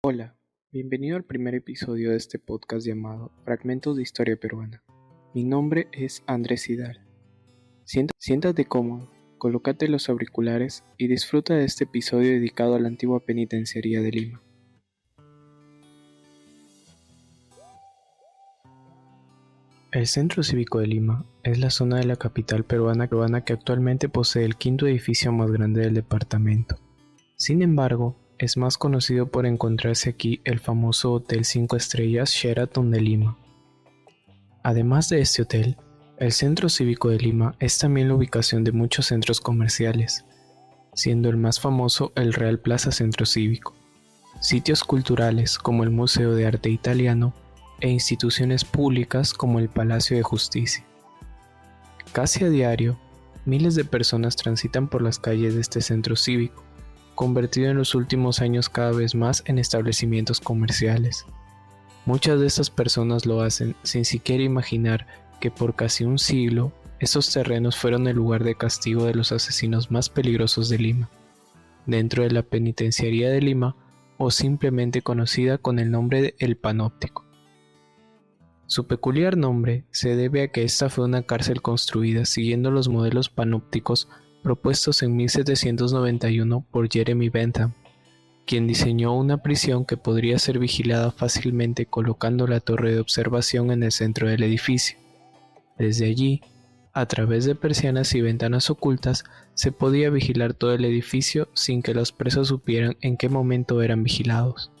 Hola, bienvenido al primer episodio de este podcast llamado Fragmentos de Historia Peruana. Mi nombre es Andrés Hidal. Siéntate cómodo, colócate los auriculares y disfruta de este episodio dedicado a la antigua penitenciaría de Lima. El Centro Cívico de Lima es la zona de la capital peruana que actualmente posee el quinto edificio más grande del departamento. Sin embargo, es más conocido por encontrarse aquí el famoso Hotel 5 Estrellas Sheraton de Lima. Además de este hotel, el Centro Cívico de Lima es también la ubicación de muchos centros comerciales, siendo el más famoso el Real Plaza Centro Cívico, sitios culturales como el Museo de Arte Italiano e instituciones públicas como el Palacio de Justicia. Casi a diario, miles de personas transitan por las calles de este centro cívico, convertido en los últimos años cada vez más en establecimientos comerciales. Muchas de estas personas lo hacen sin siquiera imaginar que por casi un siglo estos terrenos fueron el lugar de castigo de los asesinos más peligrosos de Lima, dentro de la penitenciaría de Lima o simplemente conocida con el nombre de El Panóptico. Su peculiar nombre se debe a que esta fue una cárcel construida siguiendo los modelos panópticos propuestos en 1791 por Jeremy Bentham, quien diseñó una prisión que podría ser vigilada fácilmente colocando la torre de observación en el centro del edificio. Desde allí, a través de persianas y ventanas ocultas, se podía vigilar todo el edificio sin que los presos supieran en qué momento eran vigilados.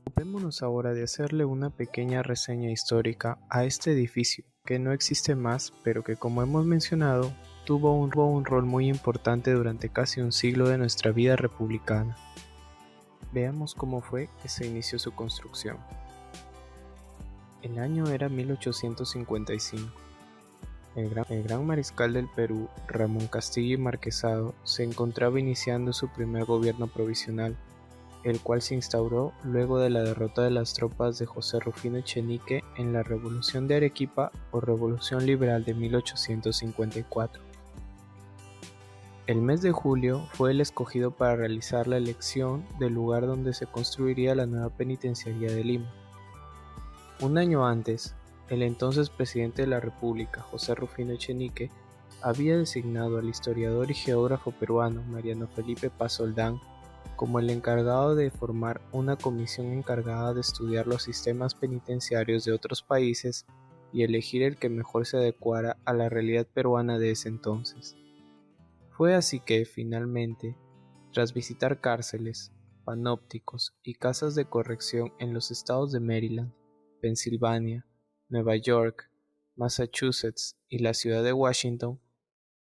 Ocupémonos ahora de hacerle una pequeña reseña histórica a este edificio, que no existe más, pero que, como hemos mencionado, tuvo un rol muy importante durante casi un siglo de nuestra vida republicana. Veamos cómo fue que se inició su construcción. El año era 1855. El gran mariscal del Perú, Ramón Castillo y Marquesado, se encontraba iniciando su primer gobierno provisional, el cual se instauró luego de la derrota de las tropas de José Rufino Echenique en la Revolución de Arequipa o Revolución Liberal de 1854. El mes de julio fue el escogido para realizar la elección del lugar donde se construiría la nueva penitenciaría de Lima. Un año antes, el entonces presidente de la República, José Rufino Echenique, había designado al historiador y geógrafo peruano Mariano Felipe Paz Soldán como el encargado de formar una comisión encargada de estudiar los sistemas penitenciarios de otros países y elegir el que mejor se adecuara a la realidad peruana de ese entonces. Fue así que, finalmente, tras visitar cárceles, panópticos y casas de corrección en los estados de Maryland, Pensilvania, Nueva York, Massachusetts y la ciudad de Washington,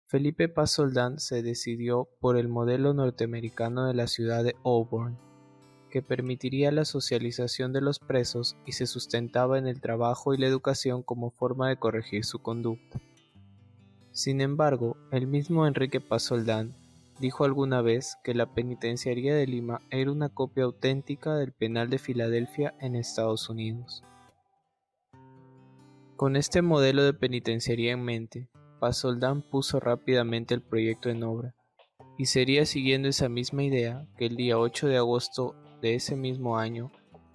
Felipe Paz Soldán se decidió por el modelo norteamericano de la ciudad de Auburn, que permitiría la socialización de los presos y se sustentaba en el trabajo y la educación como forma de corregir su conducta. Sin embargo, el mismo Enrique Paz Soldán dijo alguna vez que la penitenciaría de Lima era una copia auténtica del penal de Filadelfia en Estados Unidos. Con este modelo de penitenciaría en mente, Paz Soldán puso rápidamente el proyecto en obra, y sería siguiendo esa misma idea que el día 8 de agosto de ese mismo año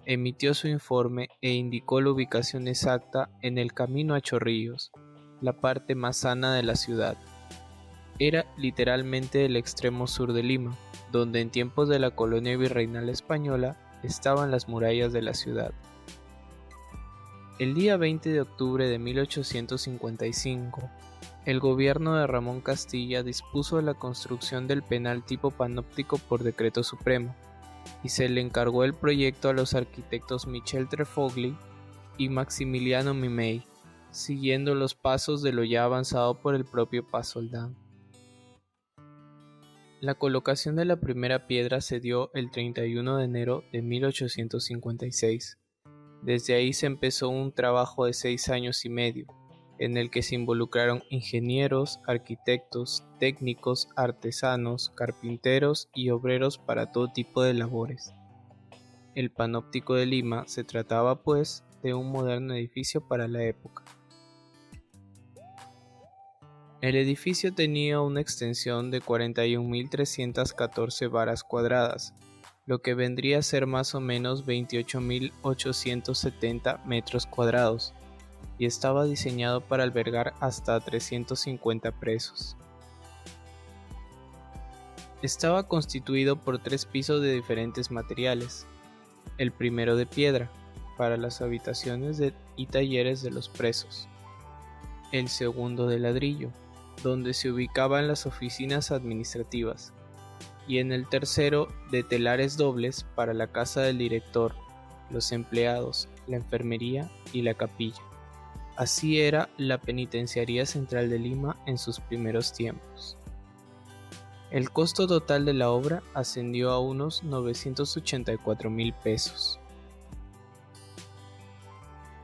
emitió su informe e indicó la ubicación exacta en el Camino a Chorrillos, la parte más sana de la ciudad. Era literalmente el extremo sur de Lima, donde en tiempos de la colonia virreinal española estaban las murallas de la ciudad. El día 20 de octubre de 1855, el gobierno de Ramón Castilla dispuso la construcción del penal tipo panóptico por decreto supremo, y se le encargó el proyecto a los arquitectos Michel Trefogli y Maximiliano Mimei, siguiendo los pasos de lo ya avanzado por el propio Paz Soldán. La colocación de la primera piedra se dio el 31 de enero de 1856. Desde ahí se empezó un trabajo de 6 años y medio, en el que se involucraron ingenieros, arquitectos, técnicos, artesanos, carpinteros y obreros para todo tipo de labores. El Panóptico de Lima se trataba, pues, de un moderno edificio para la época. El edificio tenía una extensión de 41.314 varas cuadradas, lo que vendría a ser más o menos 28.870 metros cuadrados, y estaba diseñado para albergar hasta 350 presos. Estaba constituido por 3 pisos de diferentes materiales, el primero de piedra, para las habitaciones y talleres de los presos, el segundo de ladrillo, donde se ubicaban las oficinas administrativas, y en el tercero de telares dobles para la casa del director, los empleados, la enfermería y la capilla. Así era la Penitenciaría Central de Lima en sus primeros tiempos. El costo total de la obra ascendió a unos 984.000 pesos.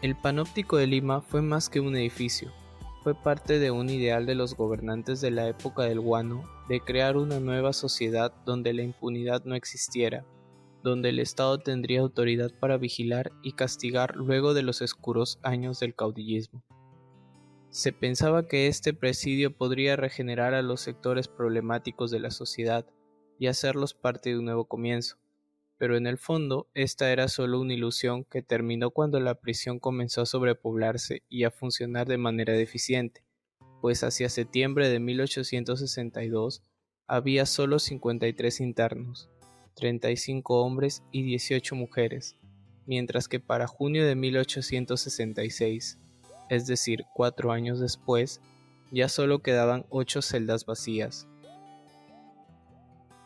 El Panóptico de Lima fue más que un edificio, fue parte de un ideal de los gobernantes de la época del Guano de crear una nueva sociedad donde la impunidad no existiera, donde el Estado tendría autoridad para vigilar y castigar luego de los oscuros años del caudillismo. Se pensaba que este presidio podría regenerar a los sectores problemáticos de la sociedad y hacerlos parte de un nuevo comienzo, pero en el fondo esta era solo una ilusión que terminó cuando la prisión comenzó a sobrepoblarse y a funcionar de manera deficiente, pues hacia septiembre de 1862 había solo 53 internos, 35 hombres y 18 mujeres, mientras que para junio de 1866, es decir, 4 años después, ya solo quedaban 8 celdas vacías.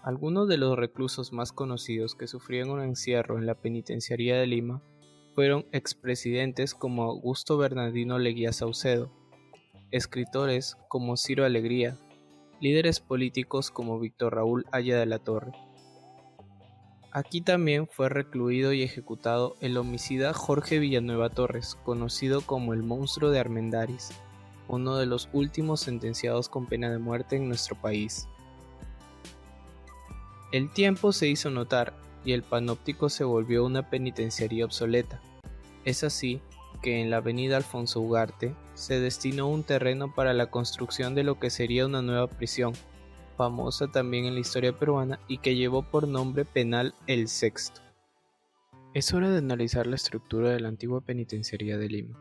Algunos de los reclusos más conocidos que sufrieron un encierro en la penitenciaría de Lima fueron expresidentes como Augusto Bernardino Leguía Saucedo, escritores como Ciro Alegría, líderes políticos como Víctor Raúl Haya de la Torre. Aquí también fue recluido y ejecutado el homicida Jorge Villanueva Torres, conocido como el Monstruo de Armendáriz, uno de los últimos sentenciados con pena de muerte en nuestro país. El tiempo se hizo notar y el Panóptico se volvió una penitenciaría obsoleta. Es así que en la avenida Alfonso Ugarte se destinó un terreno para la construcción de lo que sería una nueva prisión, famosa también en la historia peruana y que llevó por nombre penal El Sexto. Es hora de analizar la estructura de la antigua penitenciaría de Lima.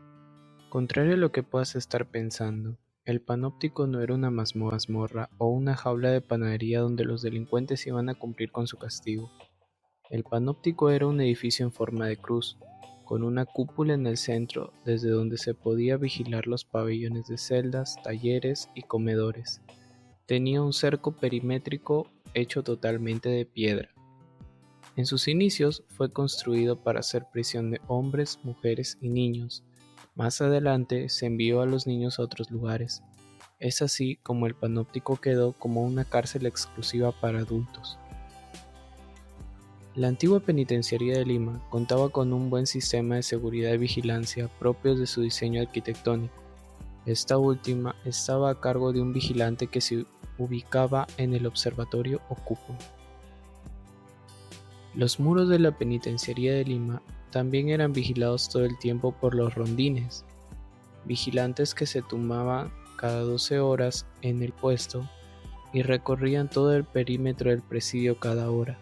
Contrario a lo que puedas estar pensando, el Panóptico no era una mazmorra o una jaula de panadería donde los delincuentes iban a cumplir con su castigo. El Panóptico era un edificio en forma de cruz, con una cúpula en el centro desde donde se podía vigilar los pabellones de celdas, talleres y comedores. Tenía un cerco perimétrico hecho totalmente de piedra. En sus inicios fue construido para hacer prisión de hombres, mujeres y niños. Más adelante se envió a los niños a otros lugares. Es así como el Panóptico quedó como una cárcel exclusiva para adultos. La antigua penitenciaría de Lima contaba con un buen sistema de seguridad y vigilancia propios de su diseño arquitectónico. Esta última estaba a cargo de un vigilante que se ubicaba en el observatorio o cúpula. Los muros de la penitenciaría de Lima también eran vigilados todo el tiempo por los rondines, vigilantes que se turnaban cada 12 horas en el puesto y recorrían todo el perímetro del presidio cada hora.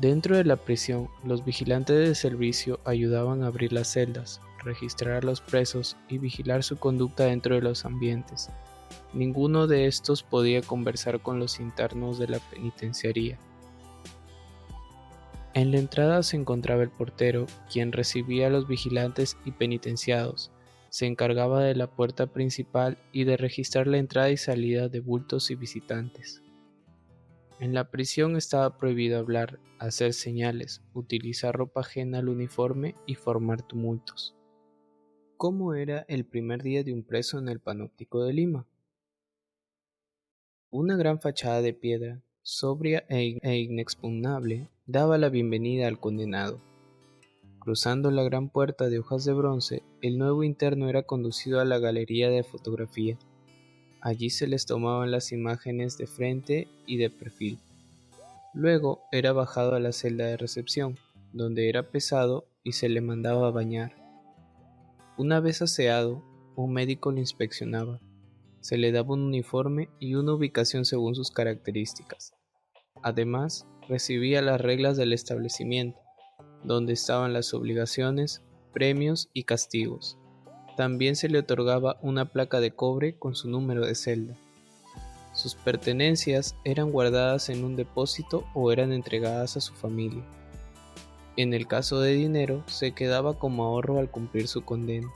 Dentro de la prisión, los vigilantes de servicio ayudaban a abrir las celdas, registrar a los presos y vigilar su conducta dentro de los ambientes. Ninguno de estos podía conversar con los internos de la penitenciaría. En la entrada se encontraba el portero, quien recibía a los vigilantes y penitenciados. Se encargaba de la puerta principal y de registrar la entrada y salida de bultos y visitantes. En la prisión estaba prohibido hablar, hacer señales, utilizar ropa ajena al uniforme y formar tumultos. ¿Cómo era el primer día de un preso en el Panóptico de Lima? Una gran fachada de piedra, sobria e inexpugnable, daba la bienvenida al condenado. Cruzando la gran puerta de hojas de bronce, el nuevo interno era conducido a la galería de fotografía. Allí se les tomaban las imágenes de frente y de perfil. Luego era bajado a la celda de recepción, donde era pesado y se le mandaba a bañar. Una vez aseado, un médico lo inspeccionaba. Se le daba un uniforme y una ubicación según sus características. Además, recibía las reglas del establecimiento, donde estaban las obligaciones, premios y castigos. También se le otorgaba una placa de cobre con su número de celda. Sus pertenencias eran guardadas en un depósito o eran entregadas a su familia. En el caso de dinero, se quedaba como ahorro al cumplir su condena.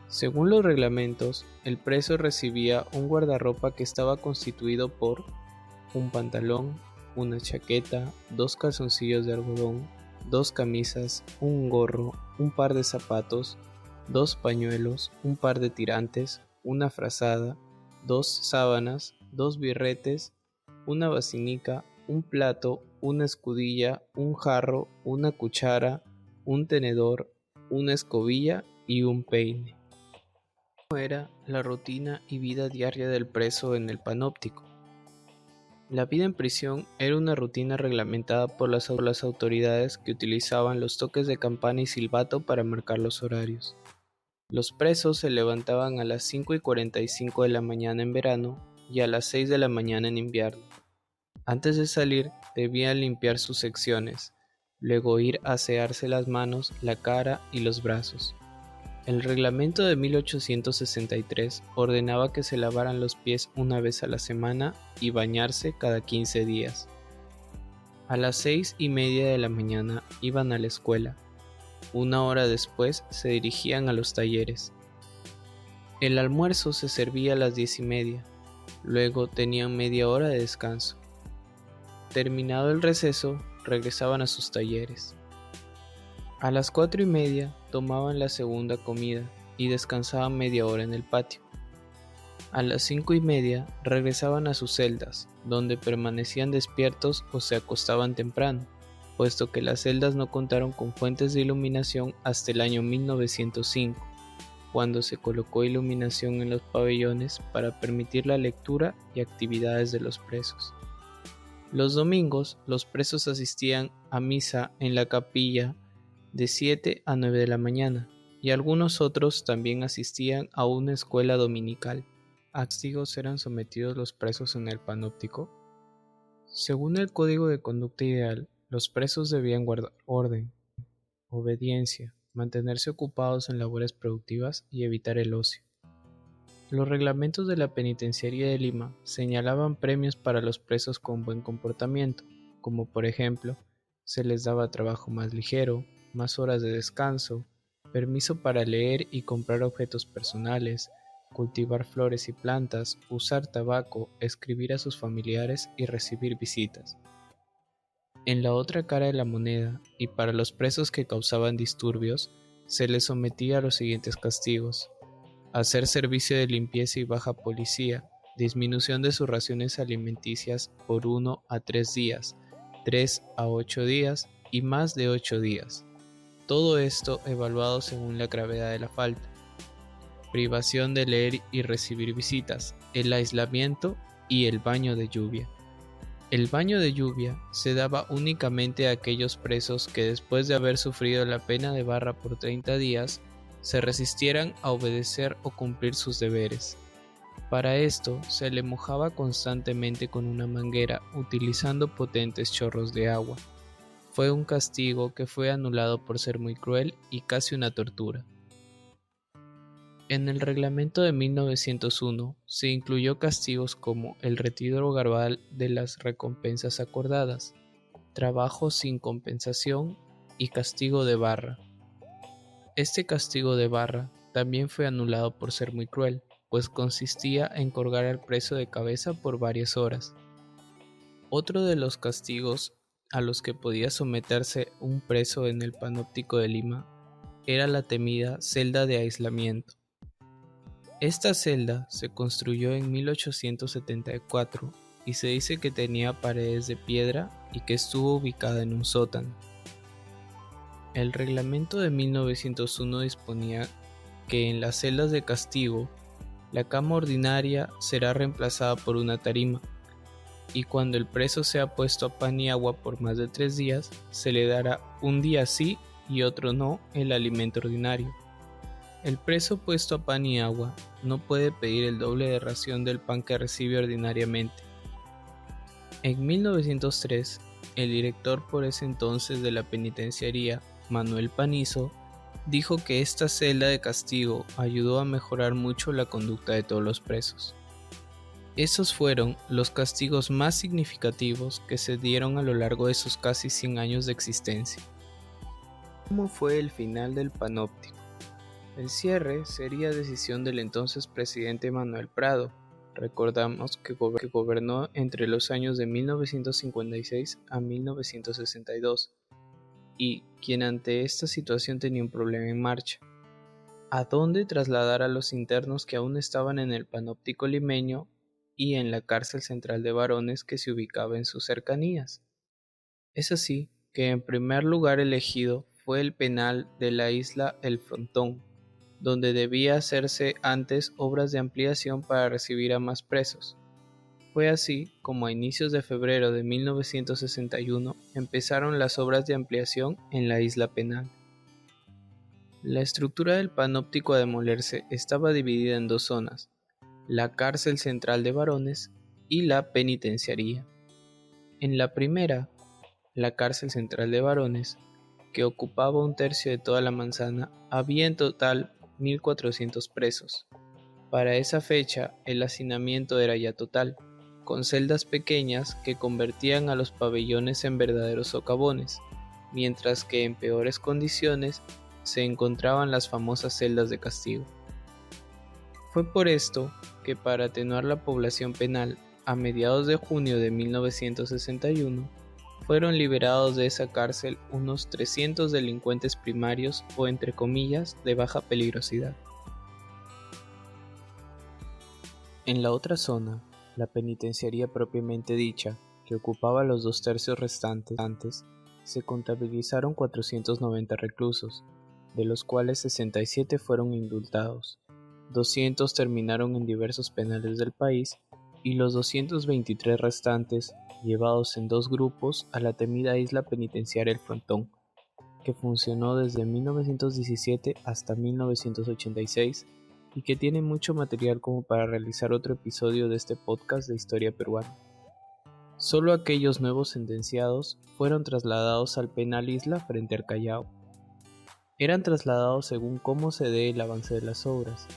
Según los reglamentos, el preso recibía un guardarropa que estaba constituido por un pantalón, una chaqueta, 2 calzoncillos de algodón, 2 camisas, un gorro, un par de zapatos, 2 pañuelos, un par de tirantes, una frazada, 2 sábanas, 2 birretes, una basinica, un plato, una escudilla, un jarro, una cuchara, un tenedor, una escobilla y un peine. ¿Cómo era la rutina y vida diaria del preso en el panóptico? La vida en prisión era una rutina reglamentada por las autoridades que utilizaban los toques de campana y silbato para marcar los horarios. Los presos se levantaban a las 5:45 de la mañana en verano y a las 6 de la mañana en invierno. Antes de salir, debían limpiar sus secciones, luego ir a asearse las manos, la cara y los brazos. El reglamento de 1863 ordenaba que se lavaran los pies una vez a la semana y bañarse cada 15 días. A las 6:30 de la mañana iban a la escuela. Una hora después se dirigían a los talleres. El almuerzo se servía a las 10:30, luego tenían media hora de descanso. Terminado el receso, regresaban a sus talleres. A las 4:30 tomaban la segunda comida y descansaban media hora en el patio. A las 5:30 regresaban a sus celdas, donde permanecían despiertos o se acostaban temprano, puesto que las celdas no contaron con fuentes de iluminación hasta el año 1905, cuando se colocó iluminación en los pabellones para permitir la lectura y actividades de los presos. Los domingos, los presos asistían a misa en la capilla de 7 a 9 de la mañana, y algunos otros también asistían a una escuela dominical. ¿A castigos eran sometidos los presos en el panóptico? Según el Código de Conducta Ideal, los presos debían guardar orden, obediencia, mantenerse ocupados en labores productivas y evitar el ocio. Los reglamentos de la Penitenciaría de Lima señalaban premios para los presos con buen comportamiento, como por ejemplo, se les daba trabajo más ligero, más horas de descanso, permiso para leer y comprar objetos personales, cultivar flores y plantas, usar tabaco, escribir a sus familiares y recibir visitas. En la otra cara de la moneda, y para los presos que causaban disturbios, se les sometía a los siguientes castigos: hacer servicio de limpieza y baja policía, disminución de sus raciones alimenticias por 1 a 3 días, 3 a 8 días y más de 8 días. Todo esto evaluado según la gravedad de la falta. Privación de leer y recibir visitas, el aislamiento y el baño de lluvia. El baño de lluvia se daba únicamente a aquellos presos que después de haber sufrido la pena de barra por 30 días, se resistieran a obedecer o cumplir sus deberes. Para esto se le mojaba constantemente con una manguera utilizando potentes chorros de agua. Fue un castigo que fue anulado por ser muy cruel y casi una tortura. En el reglamento de 1901 se incluyó castigos como el retiro gradual de las recompensas acordadas, trabajo sin compensación y castigo de barra. Este castigo de barra también fue anulado por ser muy cruel, pues consistía en colgar al preso de cabeza por varias horas. Otro de los castigos a los que podía someterse un preso en el Panóptico de Lima era la temida celda de aislamiento. Esta celda se construyó en 1874 y se dice que tenía paredes de piedra y que estuvo ubicada en un sótano. El reglamento de 1901 disponía que en las celdas de castigo, la cama ordinaria será reemplazada por una tarima, y cuando el preso sea puesto a pan y agua por más de 3 días, se le dará un día sí y otro no el alimento ordinario. El preso puesto a pan y agua no puede pedir el doble de ración del pan que recibe ordinariamente. En 1903, el director por ese entonces de la penitenciaría, Manuel Panizo, dijo que esta celda de castigo ayudó a mejorar mucho la conducta de todos los presos. Esos fueron los castigos más significativos que se dieron a lo largo de sus casi 100 años de existencia. ¿Cómo fue el final del panóptico? El cierre sería decisión del entonces presidente Manuel Prado. Recordamos que gobernó entre los años de 1956 a 1962 y quien ante esta situación tenía un problema en marcha: ¿a dónde trasladar a los internos que aún estaban en el panóptico limeño y en la cárcel central de varones que se ubicaba en sus cercanías? Es así que en primer lugar elegido fue el penal de la isla El Frontón, donde debía hacerse antes obras de ampliación para recibir a más presos. Fue así como a inicios de febrero de 1961 empezaron las obras de ampliación en la isla penal. La estructura del panóptico a demolerse estaba dividida en dos zonas: la cárcel central de varones y la penitenciaría. En la primera, la cárcel central de varones, que ocupaba un tercio de toda la manzana, había en total 1.400 presos. Para esa fecha, el hacinamiento era ya total, con celdas pequeñas que convertían a los pabellones en verdaderos socavones, mientras que en peores condiciones se encontraban las famosas celdas de castigo. Fue por esto que, para atenuar la población penal, a mediados de junio de 1961, fueron liberados de esa cárcel unos 300 delincuentes primarios o, entre comillas, de baja peligrosidad. En la otra zona, la penitenciaría propiamente dicha, que ocupaba los 2/3 restantes, se contabilizaron 490 reclusos, de los cuales 67 fueron indultados, 200 terminaron en diversos penales del país y los 223 restantes llevados en dos grupos a la temida isla penitenciaria El Frontón, que funcionó desde 1917 hasta 1986 y que tiene mucho material como para realizar otro episodio de este podcast de historia peruana. Solo aquellos nuevos sentenciados fueron trasladados al penal Isla frente al Callao. Eran trasladados según cómo se dé el avance de las obras,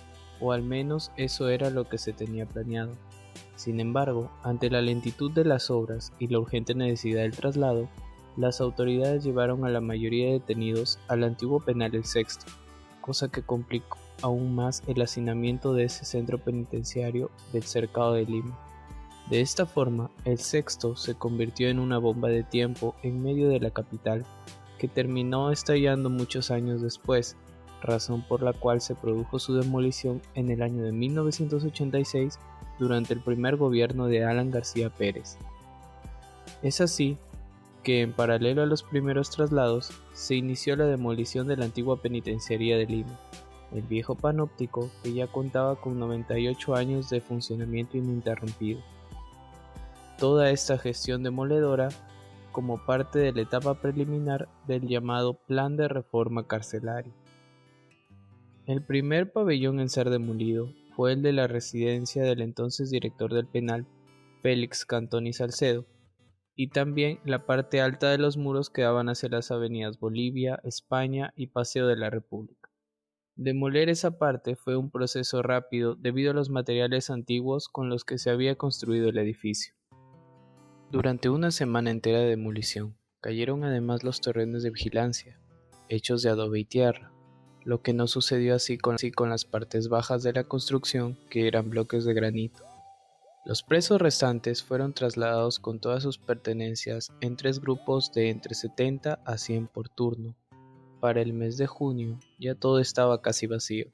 o al menos eso era lo que se tenía planeado. Sin embargo, ante la lentitud de las obras y la urgente necesidad del traslado, las autoridades llevaron a la mayoría de detenidos al antiguo penal El Sexto, cosa que complicó aún más el hacinamiento de ese centro penitenciario del cercado de Lima. De esta forma, El Sexto se convirtió en una bomba de tiempo en medio de la capital, que terminó estallando muchos años después, razón por la cual se produjo su demolición en el año de 1986 durante el primer gobierno de Alan García Pérez. Es así que, en paralelo a los primeros traslados, se inició la demolición de la antigua penitenciaría de Lima, el viejo panóptico que ya contaba con 98 años de funcionamiento ininterrumpido. Toda esta gestión demoledora como parte de la etapa preliminar del llamado Plan de Reforma Carcelaria. El primer pabellón en ser demolido fue el de la residencia del entonces director del penal, Félix Cantoni Salcedo, y también la parte alta de los muros que daban hacia las avenidas Bolivia, España y Paseo de la República. Demoler esa parte fue un proceso rápido debido a los materiales antiguos con los que se había construido el edificio. Durante una semana entera de demolición, cayeron además los torrenos de vigilancia, hechos de adobe y tierra, lo que no sucedió así con las partes bajas de la construcción, que eran bloques de granito. Los presos restantes fueron trasladados con todas sus pertenencias en 3 grupos de entre 70 a 100 por turno. Para el mes de junio ya todo estaba casi vacío.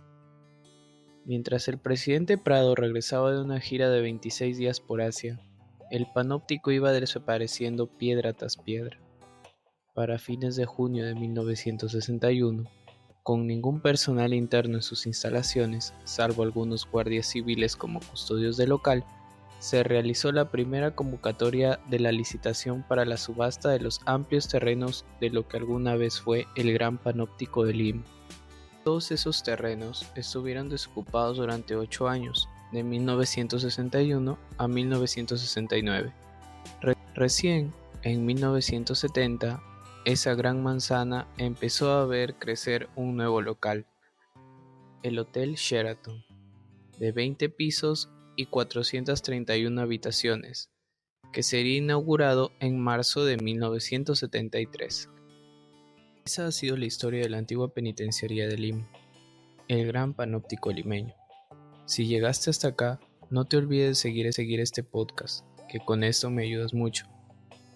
Mientras el presidente Prado regresaba de una gira de 26 días por Asia, el panóptico iba desapareciendo piedra tras piedra. Para fines de junio de 1961, con ningún personal interno en sus instalaciones, salvo algunos guardias civiles como custodios del local, se realizó la primera convocatoria de la licitación para la subasta de los amplios terrenos de lo que alguna vez fue el Gran Panóptico de Lima. Todos esos terrenos estuvieron desocupados durante 8 años, de 1961 a 1969. Recién, en 1970, esa gran manzana empezó a ver crecer un nuevo local, el Hotel Sheraton, de 20 pisos y 431 habitaciones, que sería inaugurado en marzo de 1973. Esa ha sido la historia de la antigua penitenciaría de Lima, el Gran Panóptico Limeño. Si llegaste hasta acá, no te olvides de seguir este podcast, que con esto me ayudas mucho.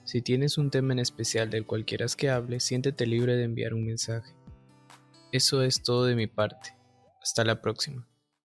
Si tienes un tema en especial del cual quieras que hable, siéntete libre de enviar un mensaje. Eso es todo de mi parte. Hasta la próxima.